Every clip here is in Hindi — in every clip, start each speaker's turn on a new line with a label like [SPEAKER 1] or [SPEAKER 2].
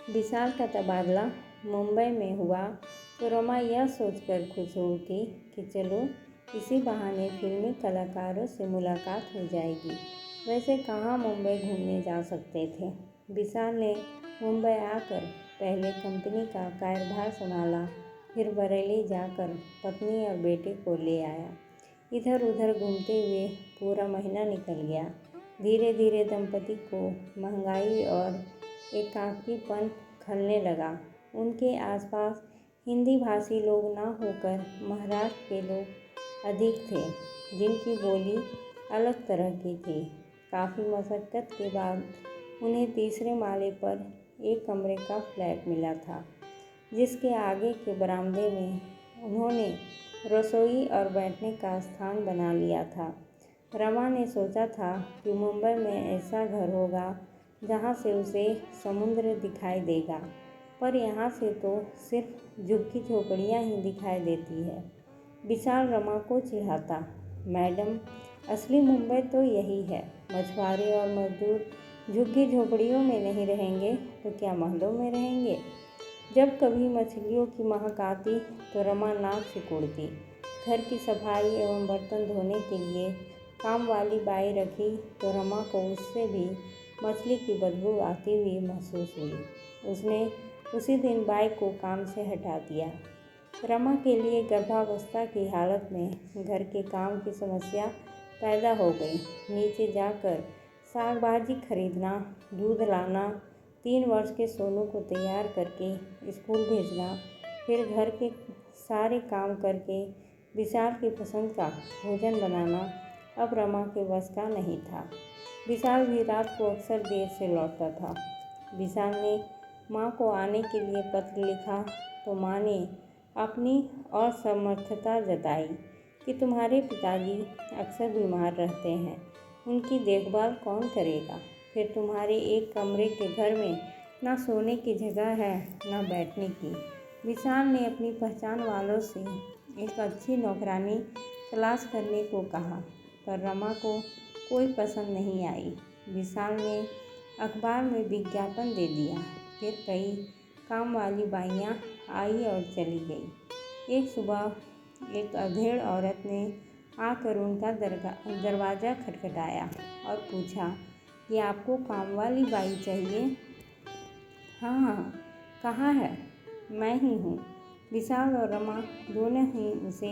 [SPEAKER 1] विशाल का तबादला मुंबई में हुआ तो रमा यह सोचकर खुश हो उठी कि चलो इसी बहाने फिल्मी कलाकारों से मुलाकात हो जाएगी। वैसे कहाँ मुंबई घूमने जा सकते थे। विशाल ने मुंबई आकर पहले कंपनी का कार्यभार संभाला, फिर बरेली जाकर पत्नी और बेटे को ले आया। इधर उधर घूमते हुए पूरा महीना निकल गया। धीरे धीरे दंपति को महंगाई और एकाकीपन खलने लगा। उनके आसपास हिंदी भाषी लोग न होकर महाराष्ट्र के लोग अधिक थे, जिनकी बोली अलग तरह की थी। काफ़ी मशक्क़त के बाद उन्हें तीसरे माले पर एक कमरे का फ्लैट मिला था, जिसके आगे के बरामदे में उन्होंने रसोई और बैठने का स्थान बना लिया था। रमा ने सोचा था कि मुंबई में ऐसा घर होगा जहाँ से उसे समुद्र दिखाई देगा, पर यहाँ से तो सिर्फ झुग्गी झोपड़ियाँ ही दिखाई देती है। विशाल रमा को चिढ़ाता, मैडम असली मुंबई तो यही है। मछुआरे और मजदूर झुग्गी झोपड़ियों में नहीं रहेंगे तो क्या महलों में रहेंगे। जब कभी मछलियों की महक आती तो रमा नाक सिकोड़ती। घर की सफाई एवं बर्तन धोने के लिए काम वाली बाई रखी तो रमा को उससे भी मछली की बदबू आती हुई महसूस हुई। उसने उसी दिन बाई को काम से हटा दिया। रमा के लिए गर्भावस्था की हालत में घर के काम की समस्या पैदा हो गई। नीचे जाकर साग भाजी खरीदना, दूध लाना, 3 वर्ष के सोनू को तैयार करके स्कूल भेजना, फिर घर के सारे काम करके विशाल की पसंद का भोजन बनाना अब रमा के बस का नहीं था। विशाल भी रात को अक्सर देर से लौटता था। विशाल ने माँ को आने के लिए पत्र लिखा तो माँ ने अपनी असमर्थता जताई कि तुम्हारे पिताजी अक्सर बीमार रहते हैं, उनकी देखभाल कौन करेगा। फिर तुम्हारे एक कमरे के घर में ना सोने की जगह है ना बैठने की। विशाल ने अपनी पहचान वालों से एक अच्छी नौकरानी तलाश करने को कहा, पर रमा को कोई पसंद नहीं आई। विशाल ने अखबार में विज्ञापन दे दिया। फिर कई काम वाली बाइयाँ आई और चली गई। एक सुबह एक अधेड़ औरत ने आकर उनका दरवाज़ा खटखटाया और पूछा कि आपको काम वाली बाई चाहिए। हाँ हाँ, कहाँ है? मैं ही हूँ। विशाल और रमा दोनों ही उसे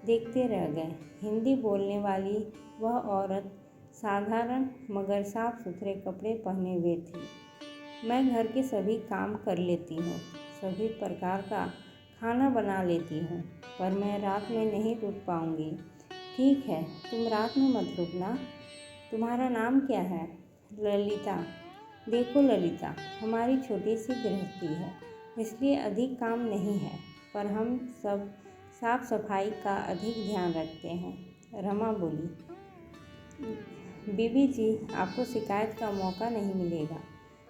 [SPEAKER 1] देखते रह गए। हिंदी बोलने वाली वह औरत साधारण मगर साफ सुथरे कपड़े पहने हुए थी। मैं घर के सभी काम कर लेती हूँ, सभी प्रकार का खाना बना लेती हूँ, पर मैं रात में नहीं रुक पाऊँगी। ठीक है, तुम रात में मत रुकना। तुम्हारा नाम क्या है? ललिता। देखो ललिता, हमारी छोटी सी गृहस्थी है, इसलिए अधिक काम नहीं है, पर हम सब साफ सफाई का अधिक ध्यान रखते हैं। रमा बोली, बीबी जी, आपको शिकायत का मौका नहीं मिलेगा।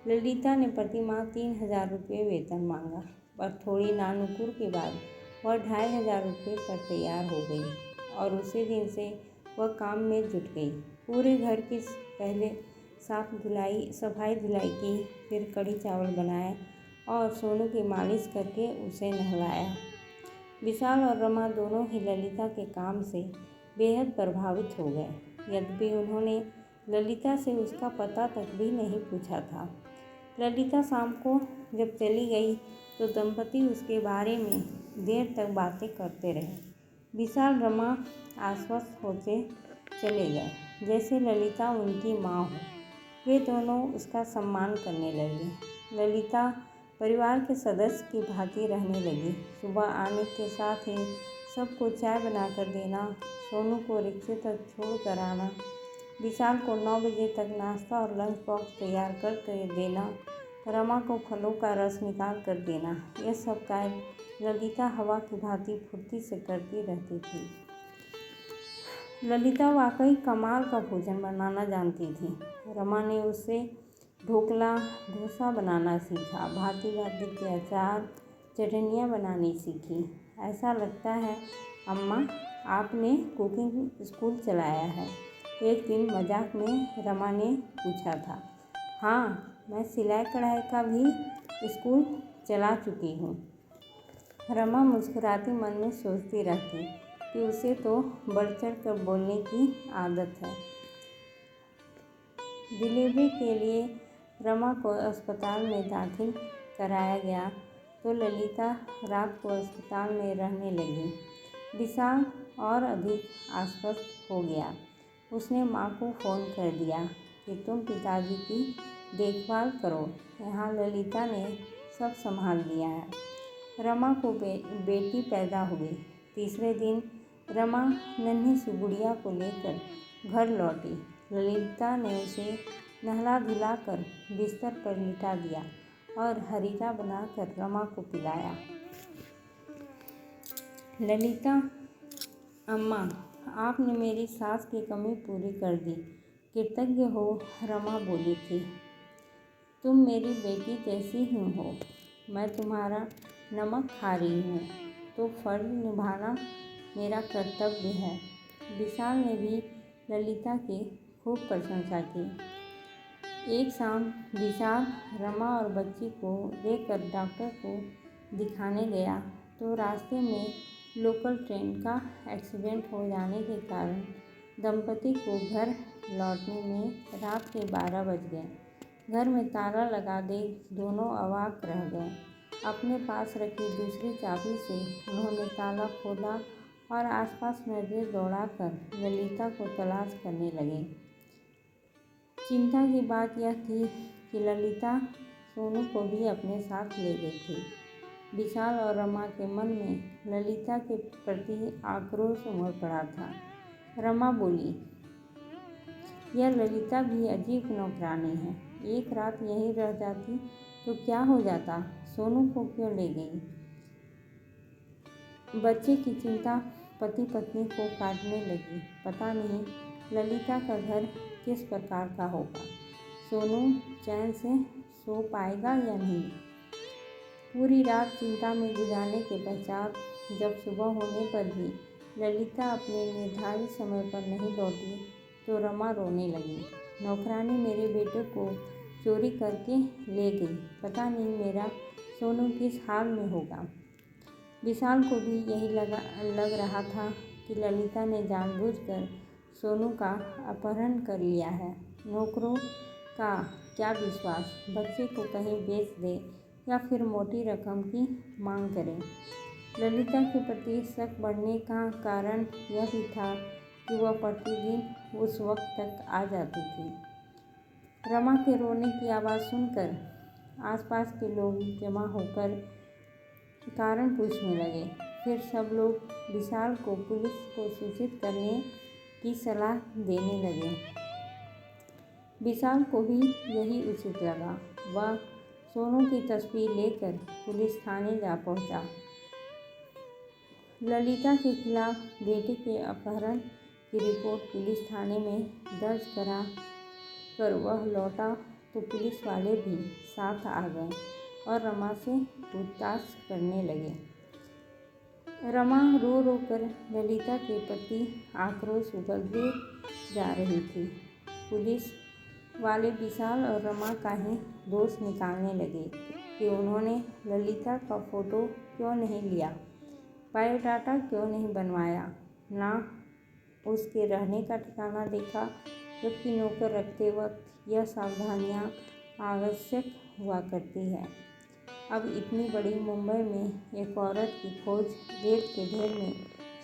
[SPEAKER 1] ललिता ने प्रति माह 3000 रुपये वेतन मांगा, पर थोड़ी नानुकुर के बाद वह 2500 रुपये पर तैयार हो गई और उसी दिन से वह काम में जुट गई। पूरे घर की पहले सफाई धुलाई की, फिर कढ़ी चावल बनाए और सोनू की मालिश करके उसे नहलाया। विशाल और रमा दोनों ही ललिता के काम से बेहद प्रभावित हो गए, यद्यपि उन्होंने ललिता से उसका पता तक भी नहीं पूछा था। ललिता शाम को जब चली गई तो दंपति उसके बारे में देर तक बातें करते रहे। विशाल रमा आश्वस्त होते चले गए, जैसे ललिता उनकी माँ हो। वे दोनों उसका सम्मान करने लगे। ललिता परिवार के सदस्य की भांति रहने लगी। सुबह आने के साथ ही सबको चाय बनाकर देना, सोनू को रिक्शे तक छोड़ कर आना, विशाल को 9 बजे तक नाश्ता और लंच बॉक्स तैयार कर देना, रमा को फलों का रस निकाल कर देना, यह सब कार्य ललिता हवा की भांति फुर्ती से करती रहती थी। ललिता वाकई कमाल का भोजन बनाना जानती थी। रमा ने उससे ढोकला, डोसा बनाना सीखा, भांति भांति के अचार, चटनियाँ बनानी सीखी। ऐसा लगता है अम्मा आपने कुकिंग स्कूल चलाया है, एक दिन मजाक में रमा ने पूछा था। हाँ, मैं सिलाई कढ़ाई का भी स्कूल चला चुकी हूँ। रमा मुस्कुराती मन में सोचती रहती कि उसे तो बढ़ चढ़ कर बोलने की आदत है। डिलीवरी के लिए रमा को अस्पताल में दाखिल कराया गया तो ललिता रात को अस्पताल में रहने लगी। विशाल और अधिक आश्वस्त हो गया। उसने माँ को फ़ोन कर दिया कि तुम पिताजी की देखभाल करो, यहाँ ललिता ने सब संभाल लिया है। रमा को बेटी पैदा हुई। तीसरे दिन रमा नन्ही सी गुड़िया को लेकर घर लौटी। ललिता ने उसे नहला धुलाकर बिस्तर पर लिटा दिया और हरीरा बनाकर रमा को पिलाया। ललिता, अम्मा, आपने मेरी सांस की कमी पूरी कर दी। कृतज्ञ हो, रमा बोली थी। तुम मेरी बेटी जैसी ही हो। मैं तुम्हारा नमक खा रही हूँ तो फर्ज निभाना मेरा कर्तव्य है। विशाल ने भी ललिता की खूब प्रशंसा की। एक शाम विशाल रमा और बच्ची को लेकर डॉक्टर को दिखाने गया तो रास्ते में लोकल ट्रेन का एक्सीडेंट हो जाने के कारण दंपति को घर लौटने में रात के 12 बज गए। घर में ताला लगा देख दोनों अवाक रह गए। अपने पास रखी दूसरी चाबी से उन्होंने ताला खोला और आसपास नजरें दौड़ाकर ललिता को तलाश करने लगे। चिंता की बात यह थी कि ललिता सोनू को भी अपने साथ ले गई थी। विशाल और रमा के मन में ललिता के प्रति आक्रोश उमड़ पड़ा था। रमा बोली, यह ललिता भी अजीब नौकरानी है। एक रात यहीं रह जाती तो क्या हो जाता? सोनू को क्यों ले गई? बच्चे की चिंता पति पत्नी को काटने लगी। पता नहीं ललिता का घर किस प्रकार का होगा। सोनू चैन से सो पाएगा या नहीं? पूरी रात चिंता में गुजारने के पश्चात जब सुबह होने पर भी ललिता अपने निर्धारित समय पर नहीं लौटी तो रमा रोने लगी। नौकरानी मेरे बेटे को चोरी करके ले गई। पता नहीं मेरा सोनू किस हाल में होगा। विशाल को भी यही लग रहा था कि ललिता ने जानबूझकर सोनू का अपहरण कर लिया है। नौकरों का क्या विश्वास, बच्चे को कहीं बेच दे या फिर मोटी रकम की मांग करें। ललिता के प्रति शक बढ़ने का कारण यह भी था कि वह प्रतिदिन उस वक्त तक आ जाती थी। रमा के रोने की आवाज़ सुनकर आसपास के लोग जमा होकर कारण पूछने लगे। फिर सब लोग विशाल को पुलिस को सूचित करने की सलाह देने लगे। विशाल को भी यही उचित लगा। वह सोनू की तस्वीर लेकर पुलिस थाने जा पहुंचा। ललिता के खिलाफ बेटे के अपहरण की रिपोर्ट पुलिस थाने में दर्ज करा कर वह लौटा तो पुलिस वाले भी साथ आ गए और रमा से पूछताछ करने लगे। रमा रो रो कर ललिता के प्रति आक्रोश उगलते जा रही थी। पुलिस वाले विशाल और रमा का ही दोष निकालने लगे कि उन्होंने ललिता का फ़ोटो क्यों नहीं लिया, बायोडाटा क्यों नहीं बनवाया, ना उसके रहने का ठिकाना देखा, जबकि नौकर रखते वक्त यह सावधानियां आवश्यक हुआ करती है। अब इतनी बड़ी मुंबई में एक औरत की खोज रेत के ढेर में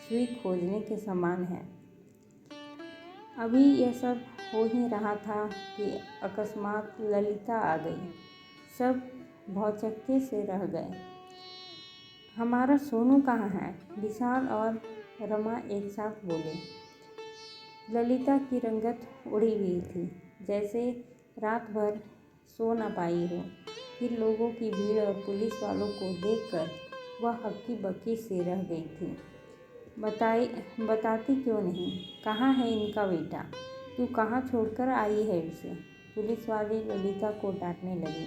[SPEAKER 1] सुई खोजने के समान है। अभी यह सब हो ही रहा था कि अकस्मात ललिता आ गई। सब भौचक्के से रह गए। हमारा सोनू कहाँ है? विशाल और रमा एक साथ बोले। ललिता की रंगत उड़ी हुई थी, जैसे रात भर सो न पाई हो। फिर लोगों की भीड़ और पुलिस वालों को देखकर वह हक्की बक्की सी रह गई थी। बताती क्यों नहीं? कहाँ है इनका बेटा? तू कहाँ छोड़कर आई है उसे? पुलिस वाले ललिता को डांटने लगे।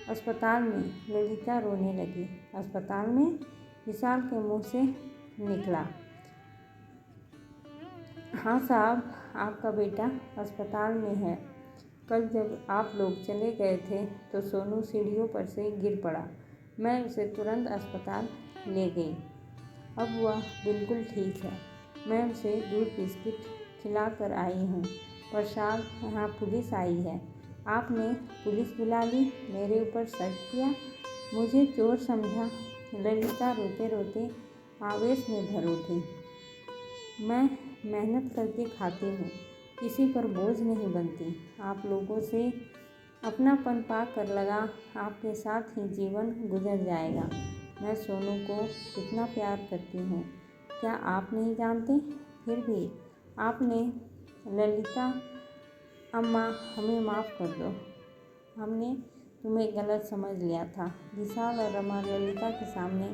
[SPEAKER 1] अस्पताल में ललिता रोने लगी। अस्पताल में? विशाल के मुंह से निकला। हाँ साहब, आपका बेटा अस्पताल में है। कल जब आप लोग चले गए थे तो सोनू सीढ़ियों पर से गिर पड़ा। मैं उसे तुरंत अस्पताल ले गई। अब वह बिल्कुल ठीक है। मैं उसे दूध बिस्किट खिला कर आई हूँ। पर साहब, यहाँ पुलिस आई है। आपने पुलिस बुला ली, मेरे ऊपर शक किया, मुझे चोर समझा। ललिता रोते रोते आवेश में भर उठी। मैं मेहनत करके खाती हूँ, किसी पर बोझ नहीं बनती। आप लोगों से अपनापन पा कर लगा आपके साथ ही जीवन गुजर जाएगा। मैं सोनू को कितना प्यार करती हूँ, क्या आप नहीं जानते? फिर भी आपने ललिता अम्मा, हमें माफ़ कर दो। हमने तुम्हें गलत समझ लिया था। विशाल और रमा ललिता के सामने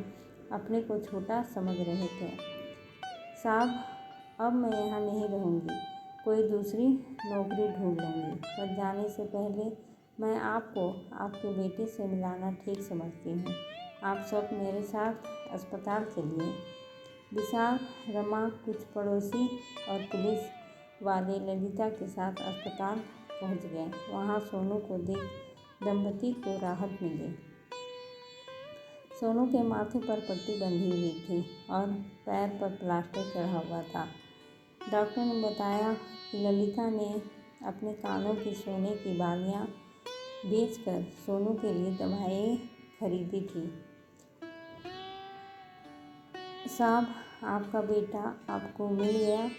[SPEAKER 1] अपने को छोटा समझ रहे थे। साहब, अब मैं यहाँ नहीं रहूँगी, कोई दूसरी नौकरी ढूंढ लूँगी। पर जाने से पहले मैं आपको आपके बेटे से मिलाना ठीक समझती हूँ। आप सब मेरे साथ अस्पताल चलिए। विशाल, रमा, कुछ पड़ोसी और पुलिस वाले ललिता के साथ अस्पताल पहुंच गए। वहां सोनू को देख दंपति को राहत मिली। सोनू के माथे पर पट्टी बंधी हुई थी और पैर पर प्लास्टर चढ़ा हुआ था। डॉक्टर ने बताया कि ललिता ने अपने कानों की सोने की बालियां बेचकर सोनू के लिए दवाएं खरीदी थी। साहब, आपका बेटा आपको मिल गया,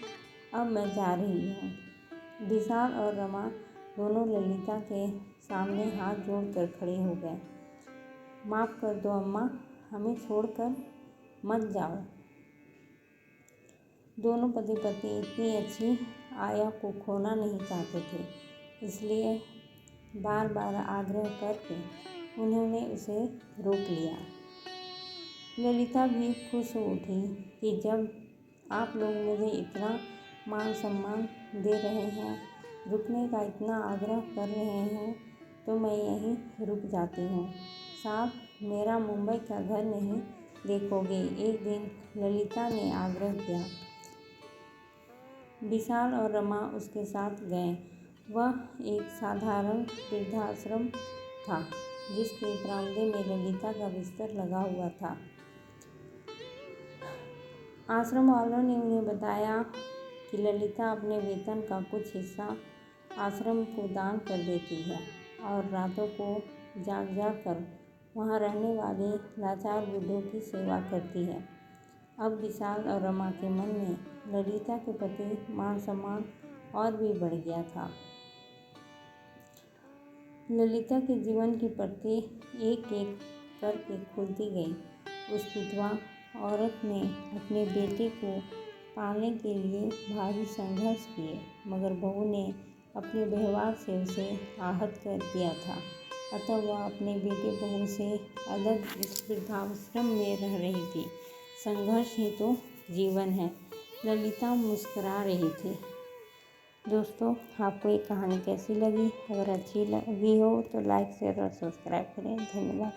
[SPEAKER 1] अब मैं जा रही हूँ। विशाल और रमा दोनों ललिता के सामने हाथ जोड़कर खड़े हो गए। माफ़ कर दो अम्मा, हमें छोड़कर मत जाओ। दोनों पति पत्नी इतनी अच्छी आया को खोना नहीं चाहते थे, इसलिए बार बार आग्रह करके उन्होंने उसे रोक लिया। ललिता भी खुश हो उठी कि जब आप लोग मुझे इतना मान सम्मान दे रहे हैं, रुकने का इतना आग्रह कर रहे हैं, तो मैं यहीं रुक जाती हूँ। साहब, मेरा मुंबई का घर नहीं देखोगे? एक दिन ललिता ने आग्रह किया। विशाल और रमा उसके साथ गए। वह एक साधारण वृद्धाश्रम था, जिसके बरामदे में ललिता का बिस्तर लगा हुआ था। आश्रम वालों ने उन्हें बताया कि ललिता अपने वेतन का कुछ हिस्सा आश्रम को दान कर देती है और रातों को जाग कर वहां रहने वाले लाचार बूढ़ों की सेवा करती है। अब विशाल और रमा के मन में ललिता के प्रति मान सम्मान और भी बढ़ गया था। ललिता के जीवन की पर्ची एक एक करके खुलती गई। उस विधवा औरत ने अपने बेटे को पालने के लिए भारी संघर्ष किए, मगर बहू ने अपने व्यवहार से उसे आहत कर दिया था। अतः वह अपने बेटे बहू से अलग इस वृद्धाश्रम में रह रही थी। संघर्ष ही तो जीवन है। ललिता मुस्कुरा रही थी। दोस्तों, आपको ये कहानी कैसी लगी? अगर अच्छी लगी हो तो लाइक, शेयर और सब्सक्राइब करें। धन्यवाद।